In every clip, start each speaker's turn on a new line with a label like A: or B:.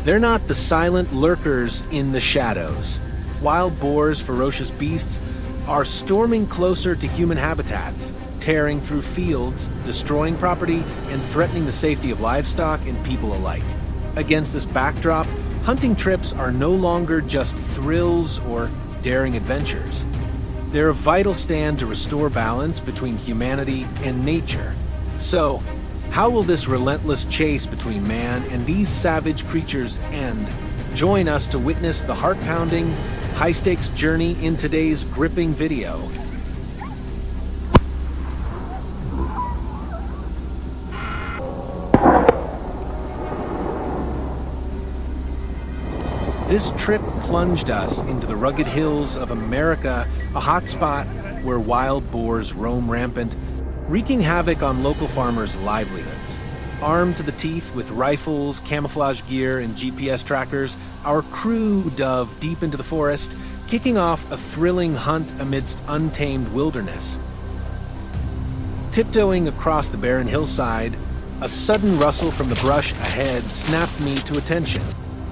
A: They're not the silent lurkers in the shadows. Wild boars, ferocious beasts, are storming closer to human habitats, tearing through fields, destroying property, and threatening the safety of livestock and people alike. Against this backdrop, hunting trips are no longer just thrills or daring adventures. They're a vital stand to restore balance between humanity and nature. So, how will this relentless chase between man and these savage creatures end? Join us to witness the heart-pounding, high-stakes journey in today's gripping video. This trip plunged us into the rugged hills of America, a hotspot where wild boars roam rampant, wreaking havoc on local farmers' livelihoods. Armed to the teeth with rifles, camouflage gear, and GPS trackers, our crew dove deep into the forest, kicking off a thrilling hunt amidst untamed wilderness. Tiptoeing across the barren hillside, a sudden rustle from the brush ahead snapped me to attention.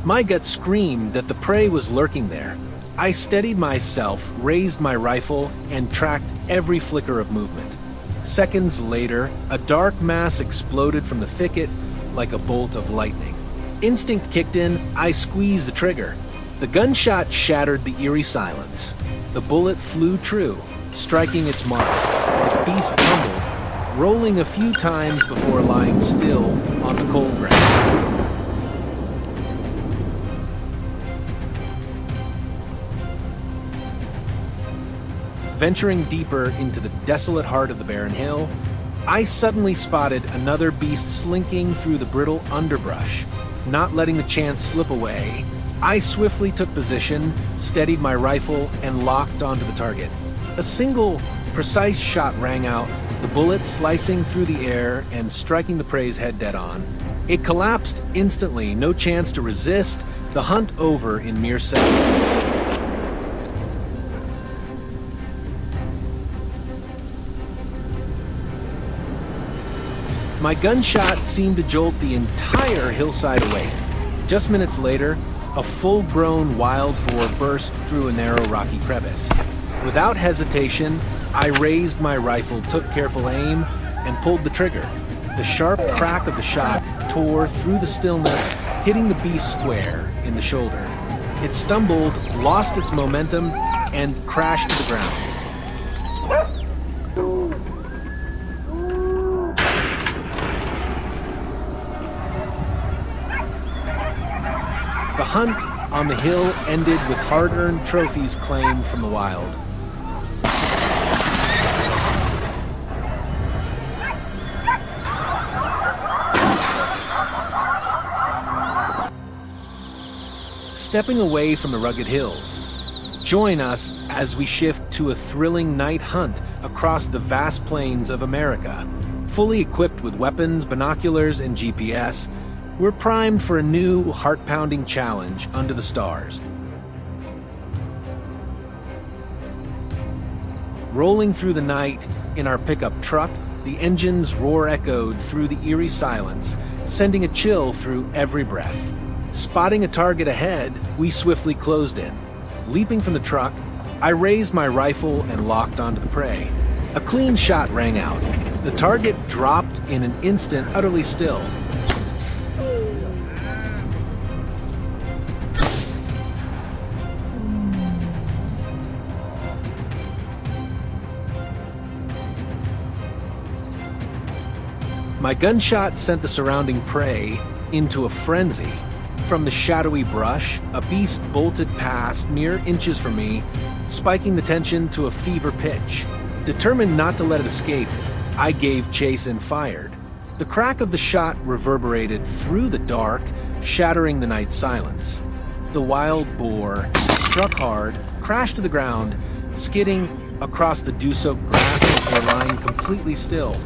A: My gut screamed that the prey was lurking there. I steadied myself, raised my rifle, and tracked every flicker of movement. Seconds later, a dark mass exploded from the thicket like a bolt of lightning. Instinct kicked in, I squeezed the trigger. The gunshot shattered the eerie silence. The bullet flew true, striking its mark. The beast tumbled, rolling a few times before lying still on the cold ground. Venturing deeper into the desolate heart of the barren hill, I suddenly spotted another beast slinking through the brittle underbrush. Not letting the chance slip away, I swiftly took position, steadied my rifle, and locked onto the target. A single, precise shot rang out, the bullet slicing through the air and striking the prey's head dead on. It collapsed instantly, no chance to resist, the hunt over in mere seconds. My gunshot seemed to jolt the entire hillside awake. Just minutes later, a full-grown wild boar burst through a narrow rocky crevice. Without hesitation, I raised my rifle, took careful aim, and pulled the trigger. The sharp crack of the shot tore through the stillness, hitting the beast square in the shoulder. It stumbled, lost its momentum, and crashed to the ground. The hunt on the hill ended with hard-earned trophies claimed from the wild. Stepping away from the rugged hills, join us as we shift to a thrilling night hunt across the vast plains of America. Fully equipped with weapons, binoculars, and GPS, we're primed for a new, heart-pounding challenge under the stars. Rolling through the night in our pickup truck, the engine's roar echoed through the eerie silence, sending a chill through every breath. Spotting a target ahead, we swiftly closed in. Leaping from the truck, I raised my rifle and locked onto the prey. A clean shot rang out. The target dropped in an instant, utterly still. My gunshot sent the surrounding prey into a frenzy. From the shadowy brush, a beast bolted past mere inches from me, spiking the tension to a fever pitch. Determined not to let it escape, I gave chase and fired. The crack of the shot reverberated through the dark, shattering the night silence. The wild boar struck hard, crashed to the ground, skidding across the dew-soaked grass before lying completely still.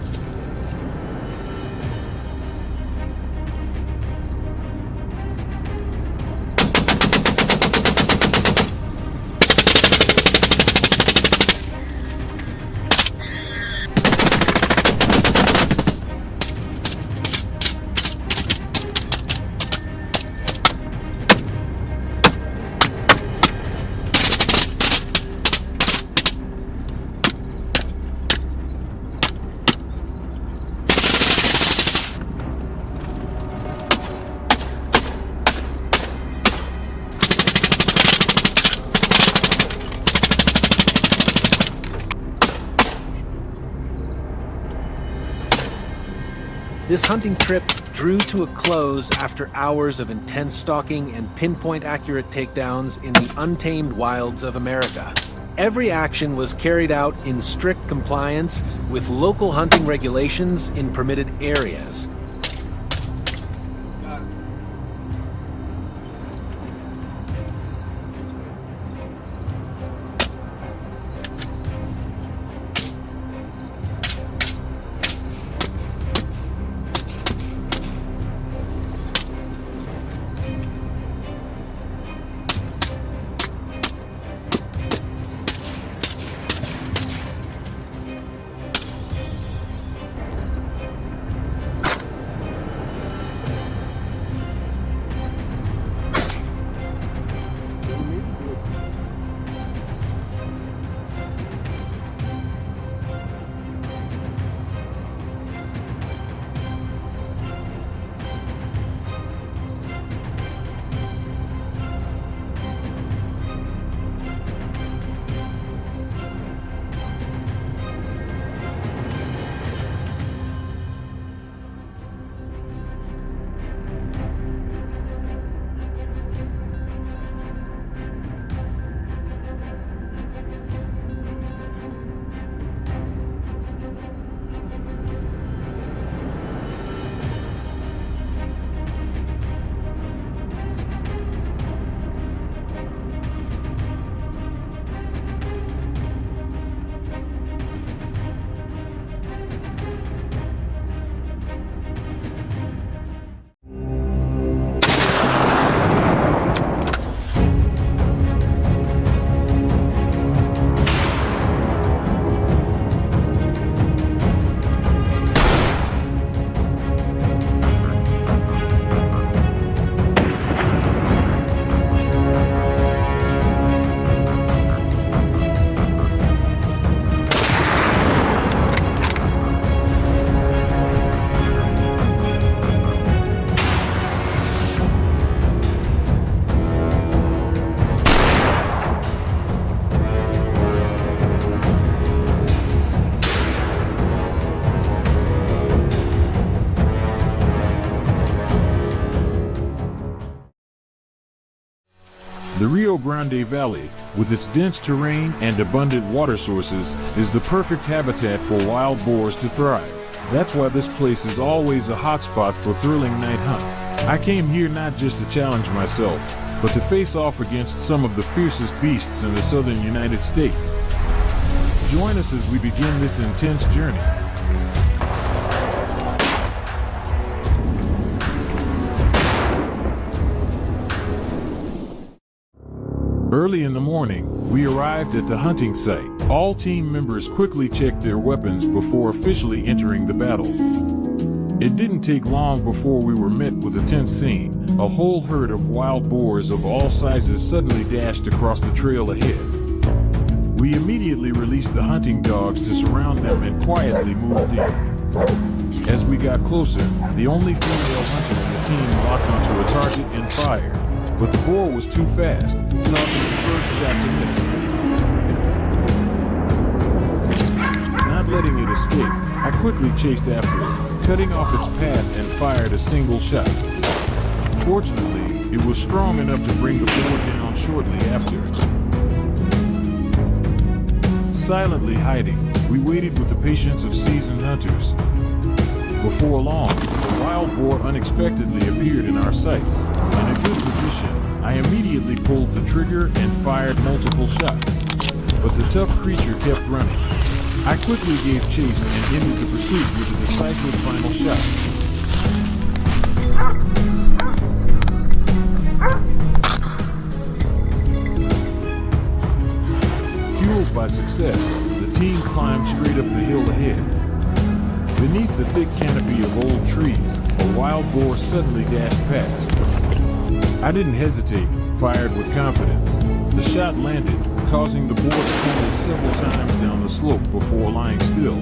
A: This hunting trip drew to a close after hours of intense stalking and pinpoint-accurate takedowns in the untamed wilds of America. Every action was carried out in strict compliance with local hunting regulations in permitted areas.
B: The Rio Grande Valley, with its dense terrain and abundant water sources, is the perfect habitat for wild boars to thrive. That's why this place is always a hotspot for thrilling night hunts. I came here not just to challenge myself, but to face off against some of the fiercest beasts in the southern United States. Join us as we begin this intense journey. Early in the morning, we arrived at the hunting site. All team members quickly checked their weapons before officially entering the battle. It didn't take long before we were met with a tense scene. A whole herd of wild boars of all sizes suddenly dashed across the trail ahead. We immediately released the hunting dogs to surround them and quietly moved in. As we got closer, the only female hunter in the team locked onto a target and fired. But the boar was too fast, causing the first shot to miss. Not letting it escape, I quickly chased after it, cutting off its path and fired a single shot. Fortunately, it was strong enough to bring the boar down shortly after. Silently hiding, we waited with the patience of seasoned hunters. Before long, the wild boar unexpectedly appeared in our sights. In a good position, I immediately pulled the trigger and fired multiple shots. But the tough creature kept running. I quickly gave chase and ended the pursuit with a decisive final shot. Fueled by success, the team climbed straight up the hill ahead. Beneath the thick canopy of old trees, a wild boar suddenly dashed past. I didn't hesitate, fired with confidence. The shot landed, causing the boar to tumble several times down the slope before lying still.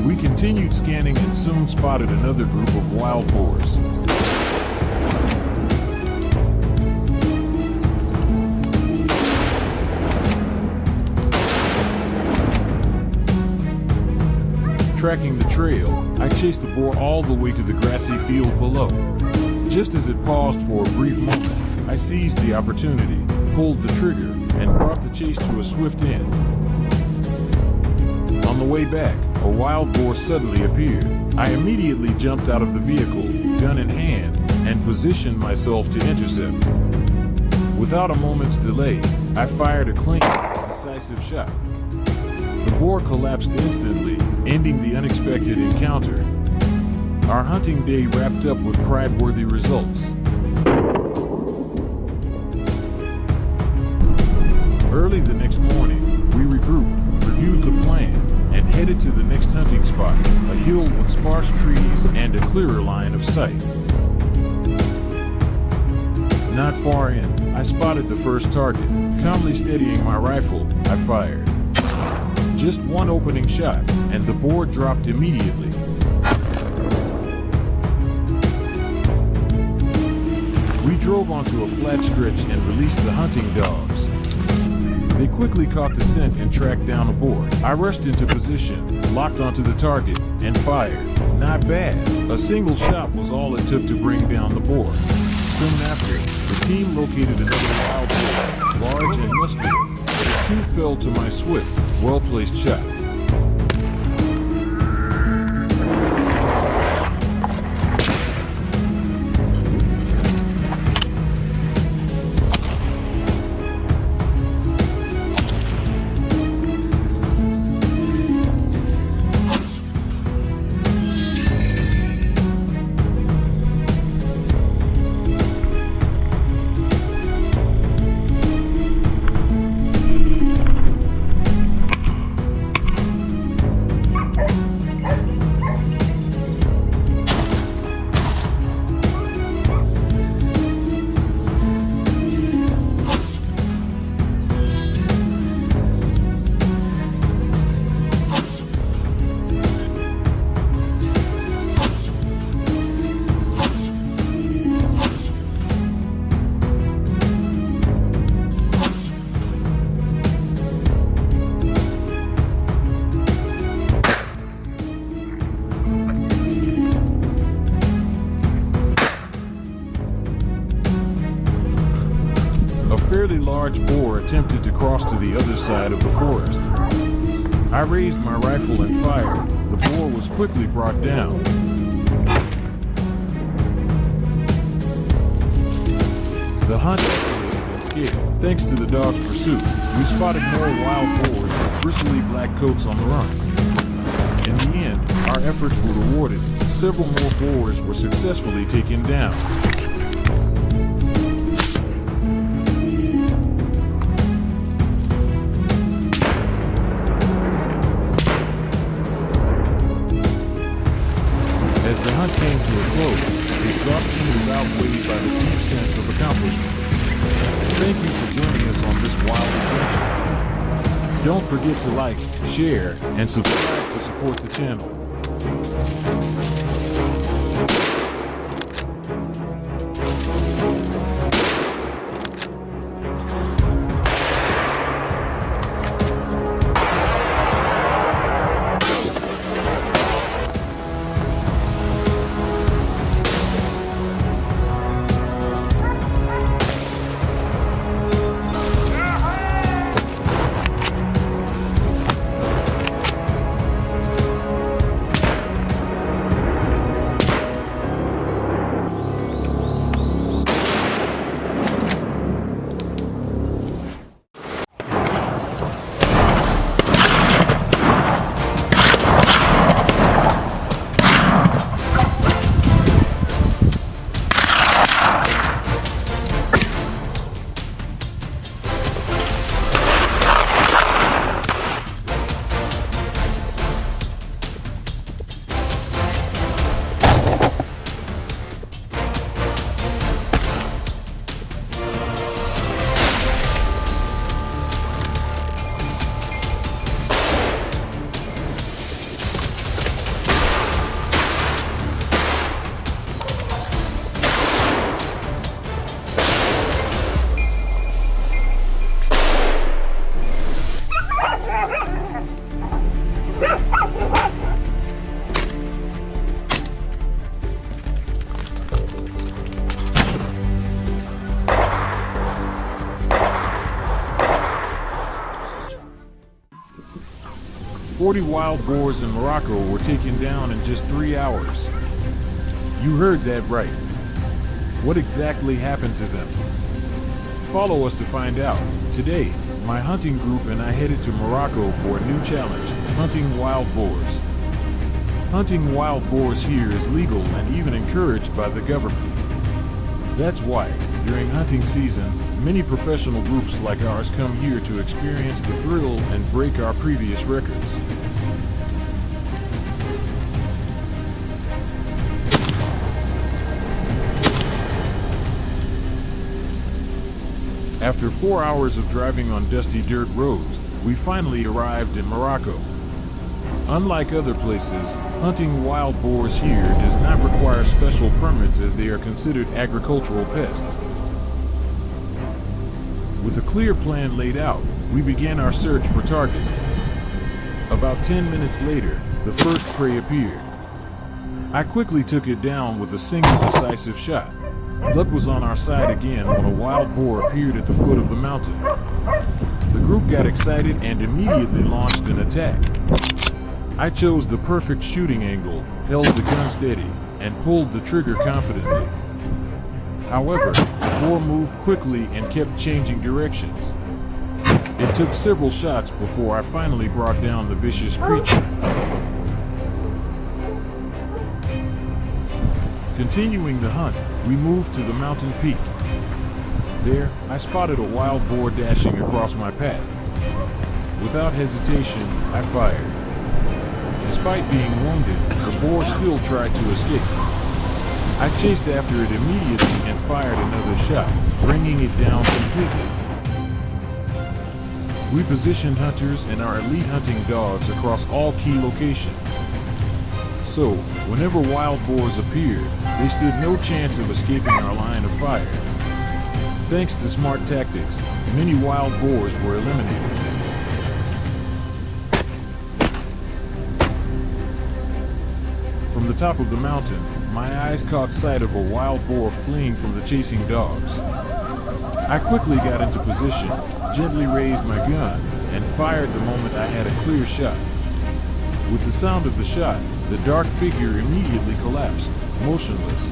B: We continued scanning and soon spotted another group of wild boars. Tracking the trail, I chased the boar all the way to the grassy field below. Just as it paused for a brief moment, I seized the opportunity, pulled the trigger, and brought the chase to a swift end. On the way back, a wild boar suddenly appeared. I immediately jumped out of the vehicle, gun in hand, and positioned myself to intercept. Without a moment's delay, I fired a clean, decisive shot. The boar collapsed instantly, ending the unexpected encounter. Our hunting day wrapped up with pride-worthy results. Early the next morning, we regrouped, reviewed the plan, and headed to the next hunting spot, a hill with sparse trees and a clearer line of sight. Not far in, I spotted the first target. Calmly steadying my rifle, I fired. Just one opening shot, and the boar dropped immediately. We drove onto a flat stretch and released the hunting dogs. They quickly caught the scent and tracked down a boar. I rushed into position, locked onto the target, and fired. Not bad. A single shot was all it took to bring down the boar. Soon after, the team located another wild boar, large and muscular. The two fell to my swift, well-placed shot. A fairly large boar attempted to cross to the other side of the forest. I raised my rifle and fired. The boar was quickly brought down. The hunt escalated in scale. Thanks to the dog's pursuit, we spotted more wild boars with bristly black coats on the run. In the end, our efforts were rewarded. Several more boars were successfully taken down. As the hunt came to a close, the exhaustion was outweighed by the deep sense of accomplishment. Thank you for joining us on this wild adventure. Don't forget to like, share, and subscribe to support the channel. 40 wild boars in Morocco were taken down in just 3 hours. You heard that right. What exactly happened to them? Follow us to find out. Today, my hunting group and I headed to Morocco for a new challenge, hunting wild boars. Hunting wild boars here is legal and even encouraged by the government. That's why, during hunting season, many professional groups like ours come here to experience the thrill and break our previous records. After 4 hours of driving on dusty dirt roads, we finally arrived in Morocco. Unlike other places, hunting wild boars here does not require special permits as they are considered agricultural pests. With a clear plan laid out, we began our search for targets. About 10 minutes later, the first prey appeared. I quickly took it down with a single decisive shot. Luck was on our side again when a wild boar appeared at the foot of the mountain. The group got excited and immediately launched an attack. I chose the perfect shooting angle, held the gun steady, and pulled the trigger confidently. However, the boar moved quickly and kept changing directions. It took several shots before I finally brought down the vicious creature. Continuing the hunt, we moved to the mountain peak. There, I spotted a wild boar dashing across my path. Without hesitation, I fired. Despite being wounded, the boar still tried to escape. I chased after it immediately and fired another shot, bringing it down completely. We positioned hunters and our elite hunting dogs across all key locations. So, whenever wild boars appeared, they stood no chance of escaping our line of fire. Thanks to smart tactics, many wild boars were eliminated. From the top of the mountain, my eyes caught sight of a wild boar fleeing from the chasing dogs. I quickly got into position, gently raised my gun, and fired the moment I had a clear shot. With the sound of the shot, the dark figure immediately collapsed, motionless.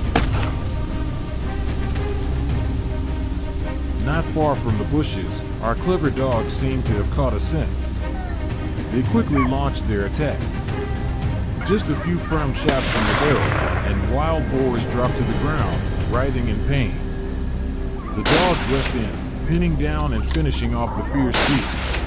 B: Not far from the bushes, our clever dogs seemed to have caught a scent. They quickly launched their attack. Just a few firm shots from the barrel, and wild boars dropped to the ground, writhing in pain. The dogs rushed in, pinning down and finishing off the fierce beasts.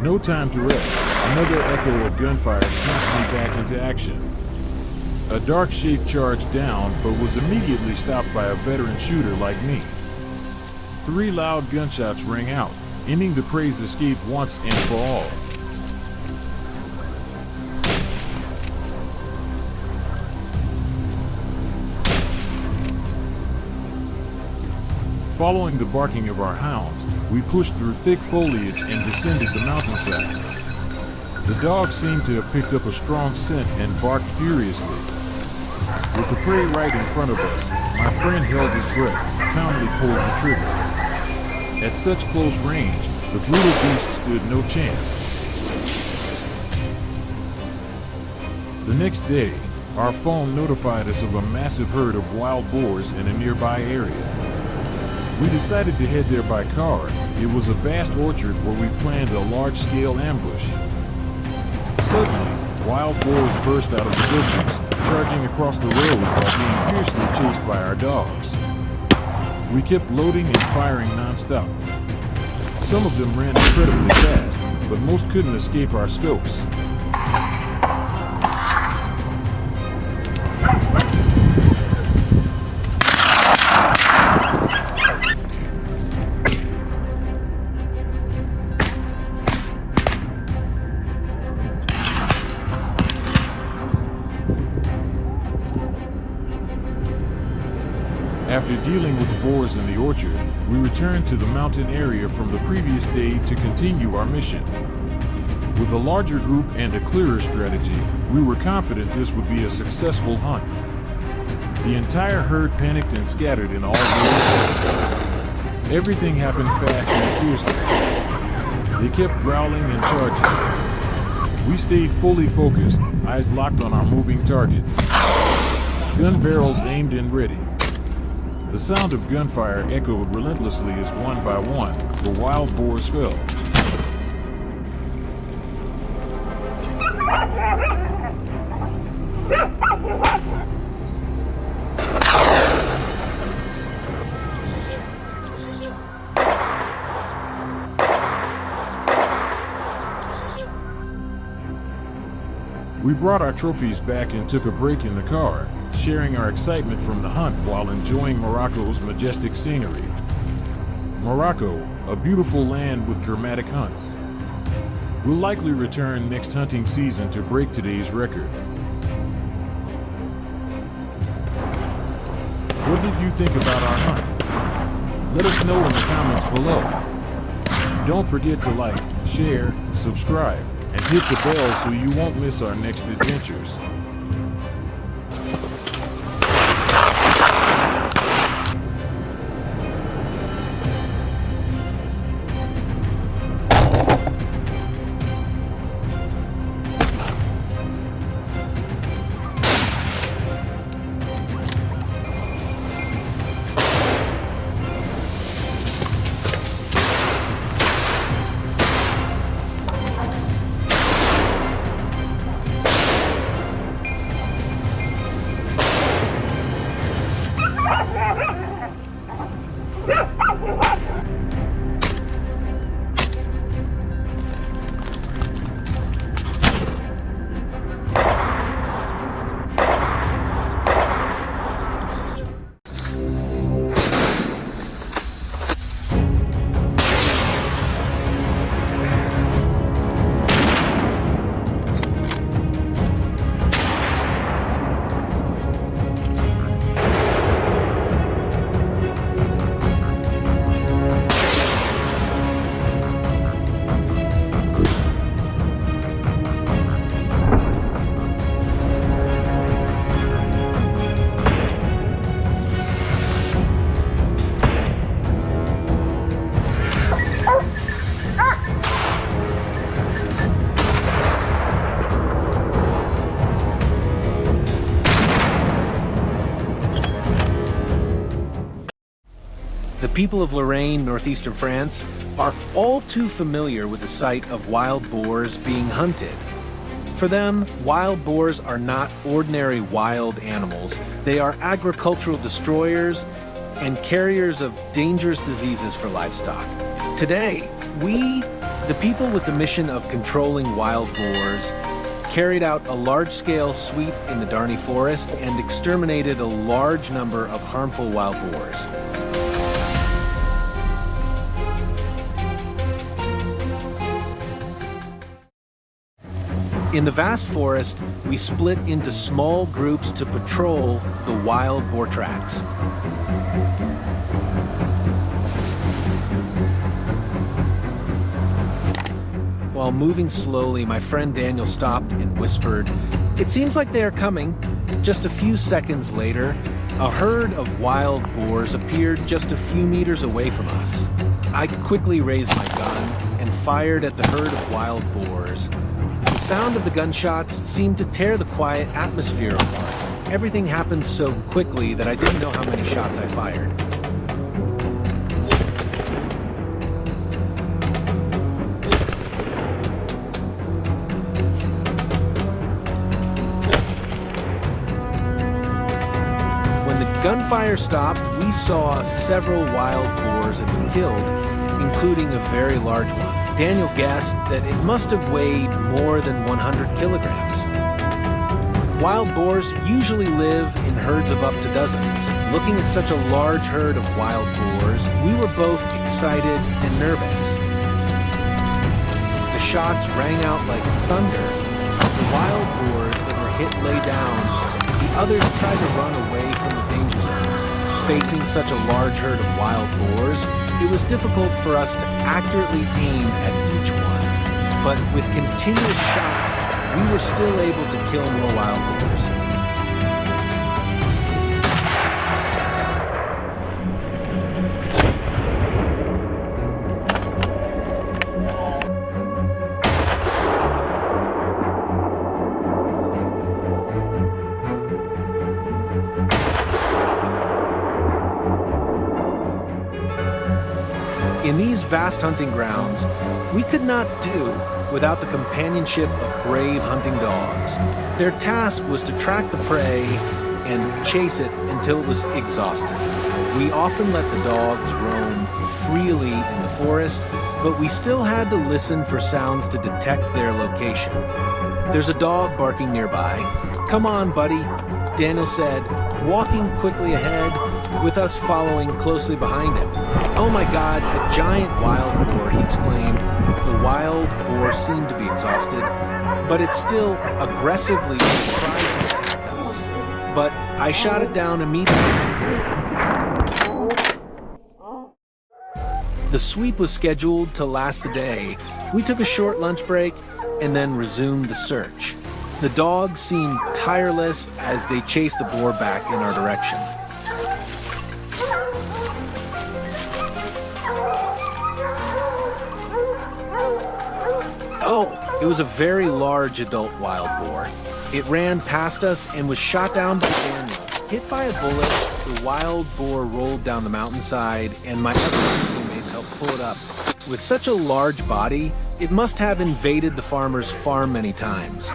B: No time to rest. Another echo of gunfire snapped me back into action. A dark shape charged down, but was immediately stopped by a veteran shooter like me. 3 loud gunshots rang out, ending the prey's escape once and for all. Following the barking of our hounds, we pushed through thick foliage and descended the mountainside. The dogs seemed to have picked up a strong scent and barked furiously. With the prey right in front of us, my friend held his breath, calmly pulled the trigger. At such close range, the brutal beast stood no chance. The next day, our phone notified us of a massive herd of wild boars in a nearby area. We decided to head there by car. It was a vast orchard where we planned a large-scale ambush. Suddenly, wild boars burst out of the bushes, charging across the road while being fiercely chased by our dogs. We kept loading and firing non-stop. Some of them ran incredibly fast, but most couldn't escape our scopes. After dealing with the boars in the orchard, we returned to the mountain area from the previous day to continue our mission. With a larger group and a clearer strategy, we were confident this would be a successful hunt. The entire herd panicked and scattered in all directions. Everything happened fast and fiercely. They kept growling and charging. We stayed fully focused, eyes locked on our moving targets. Gun barrels aimed and ready. The sound of gunfire echoed relentlessly as one by one, the wild boars fell. We brought our trophies back and took a break in the car, sharing our excitement from the hunt while enjoying Morocco's majestic scenery. Morocco, a beautiful land with dramatic hunts. We'll likely return next hunting season to break today's record. What did you think about our hunt? Let us know in the comments below. Don't forget to like, share, subscribe, and hit the bell so you won't miss our next adventures.
A: The people of Lorraine, northeastern France, are all too familiar with the sight of wild boars being hunted. For them, wild boars are not ordinary wild animals. They are agricultural destroyers and carriers of dangerous diseases for livestock. Today, we, the people with the mission of controlling wild boars, carried out a large-scale sweep in the Darney Forest and exterminated a large number of harmful wild boars. In the vast forest, we split into small groups to patrol the wild boar tracks. While moving slowly, my friend Daniel stopped and whispered, "It seems like they are coming." Just a few seconds later, a herd of wild boars appeared just a few meters away from us. I quickly raised my gun and fired at the herd of wild boars. The sound of the gunshots seemed to tear the quiet atmosphere apart. Everything happened so quickly that I didn't know how many shots I fired. When the gunfire stopped, we saw several wild boars had been killed, including a very large one. Daniel guessed that it must have weighed more than 100 kilograms. Wild boars usually live in herds of up to dozens. Looking at such a large herd of wild boars, we were both excited and nervous. The shots rang out like thunder. The wild boars that were hit lay down. The others tried to run away from the danger zone. Facing such a large herd of wild boars, it was difficult for us to accurately aim at each one, but with continuous shots, we were still able to kill more wild boars. In these vast hunting grounds, we could not do without the companionship of brave hunting dogs. Their task was to track the prey and chase it until it was exhausted. We often let the dogs roam freely in the forest, but we still had to listen for sounds to detect their location. There's a dog barking nearby. "Come on, buddy," Daniel said, walking quickly ahead, with us following closely behind him. "Oh my God, a giant wild boar," he exclaimed. The wild boar seemed to be exhausted, but it still aggressively tried to attack us. But I shot it down immediately. The sweep was scheduled to last a day. We took a short lunch break and then resumed the search. The dogs seemed tireless as they chased the boar back in our direction. Oh, it was a very large adult wild boar. It ran past us and was shot down by Daniel. Hit by a bullet, the wild boar rolled down the mountainside, and my other two teammates helped pull it up. With such a large body, it must have invaded the farmer's farm many times.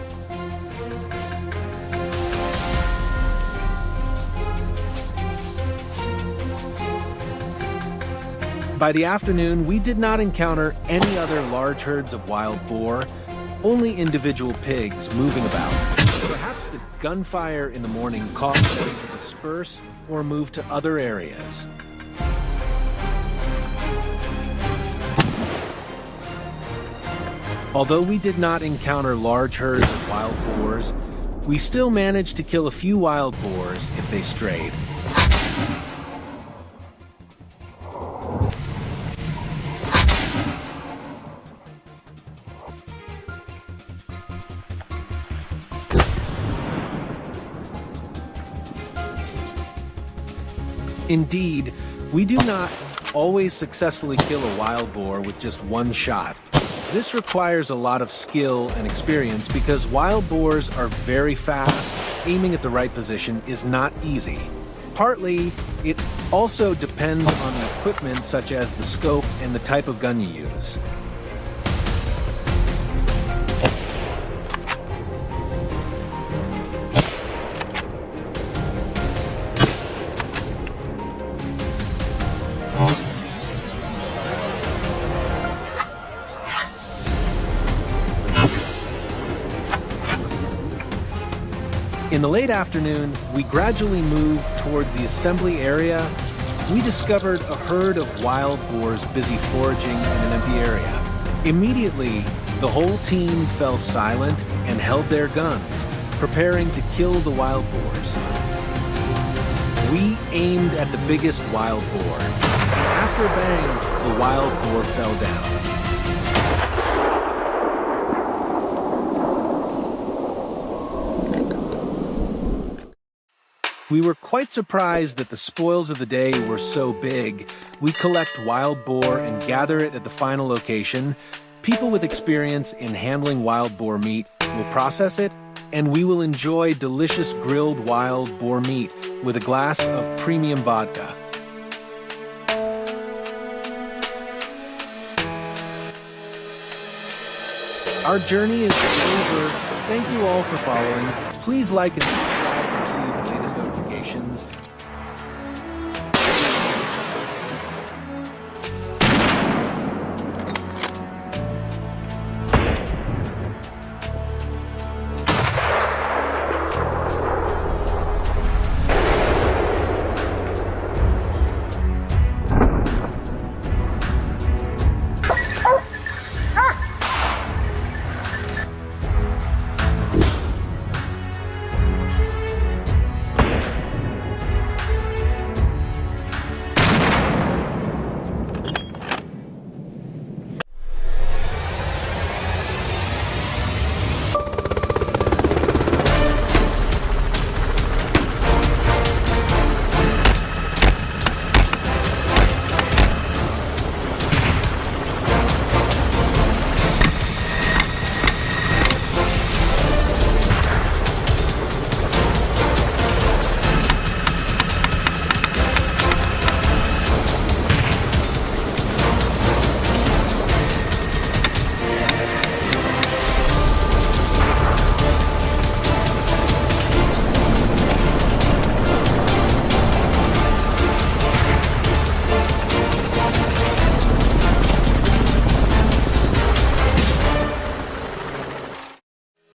A: By the afternoon, we did not encounter any other large herds of wild boar, only individual pigs moving about. Perhaps the gunfire in the morning caused them to disperse or move to other areas. Although we did not encounter large herds of wild boars, we still managed to kill a few wild boars if they strayed. Indeed, we do not always successfully kill a wild boar with just one shot. This requires a lot of skill and experience because wild boars are very fast. Aiming at the right position is not easy. Partly, it also depends on the equipment such as the scope and the type of gun you use. In the late afternoon, we gradually moved towards the assembly area. We discovered a herd of wild boars busy foraging in an empty area. Immediately, the whole team fell silent and held their guns, preparing to kill the wild boars. We aimed at the biggest wild boar. After a bang, the wild boar fell down. We were quite surprised that the spoils of the day were so big. We collect wild boar and gather it at the final location. People with experience in handling wild boar meat will process it, and we will enjoy delicious grilled wild boar meat with a glass of premium vodka. Our journey is over. Thank you all for following. Please like and subscribe to receive the latest notifications.